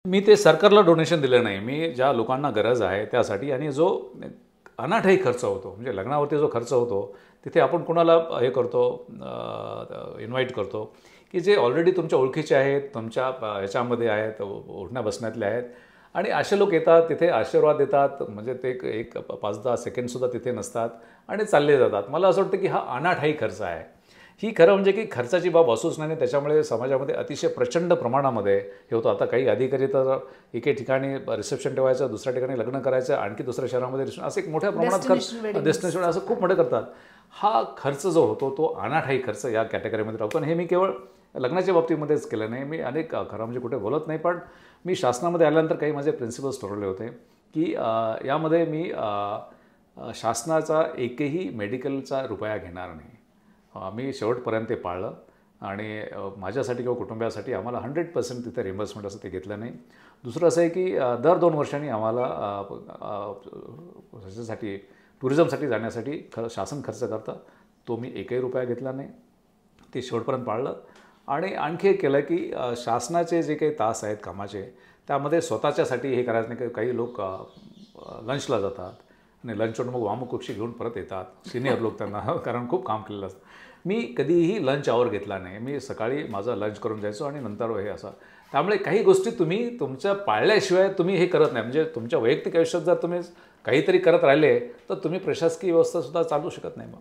मी ते सरकारला डोनेशन दिलं नाही. मी ज्या लोकांना गरज आहे त्यासाठी आणि जो अनाठायी खर्च होतो, म्हणजे लग्नावरती जो खर्च होतो, तिथे आपण कोणाला हे करतो, इन्व्हाइट करतो, की जे ऑलरेडी तुमच्या ओळखीचे आहेत, तुमच्या ह्याच्यामध्ये आहेत, उठण्या बसण्यातले आहेत आणि असे लोक येतात, तिथे आशीर्वाद देतात, म्हणजे ते एक 5-10 सेकंडसुद्धा तिथे नसतात आणि चालले जातात. मला असं वाटतं की हा अनाठायी खर्च आहे. ही खरं म्हणजे की खर्चाची बाब असूच नाही, त्याच्यामुळे समाजामध्ये अतिशय प्रचंड प्रमाणामध्ये हे होतं. आता काही अधिकारी तर एके ठिकाणी रिसेप्शन ठेवायचं, दुसऱ्या ठिकाणी लग्न करायचं, आणखी दुसऱ्या शहरामध्ये असं एक मोठ्या प्रमाणात खर्च, डेस्टिनेशन असं खूप मोठं करतात. हा खर्च जो होतो तो अनाठायी खर्च या कॅटेगरीमध्ये राहतो आणि हे मी केवळ लग्नाच्या बाबतीमध्येच केलं नाही. मी अनेक खरं म्हणजे कुठे बोलत नाही, पण मी शासनामध्ये आल्यानंतर काही माझे प्रिन्सिपल्स ठरवले होते की यामध्ये मी शासनाचा एकही मेडिकलचा रुपया घेणार नाही. मी शेवटपर्यंत ते पाळलं आणि माझ्यासाठी किंवा कुटुंबासाठी आम्हाला 100% तिथे रिम्बर्समेंट असं ते घेतलं नाही. दुसरं असं आहे की दर 2 वर्षांनी आम्हाला ह्याच्यासाठी टुरिझमसाठी जाण्यासाठी शासन खर्च करतं. तो मी एकही रुपया घेतला नाही. ते शेवटपर्यंत पाळलं आणि आणखी एक केलं की शासनाचे जे काही तास आहेत कामाचे, त्यामध्ये स्वतःच्यासाठी हे करायचं नाही. काही लोक लंचला जातात आणि लंचवरून मग वामकुक्षी घेऊन परत येतात, सिनियर लोक त्यांना, कारण खूप काम केलेलं असतं. मी कधीही लंच आवर घेतला नाही. मी सकाळी माझं लंच करून जायचो आणि नंतर हे असं. त्यामुळे काही गोष्टी तुम्ही तुमच्या पाळल्याशिवाय तुम्ही हे करत नाही. म्हणजे तुमच्या वैयक्तिक आयुष्यात जर तुम्ही काहीतरी करत राहिले तर तुम्ही प्रशासकीय व्यवस्थासुद्धा चालू शकत नाही मग.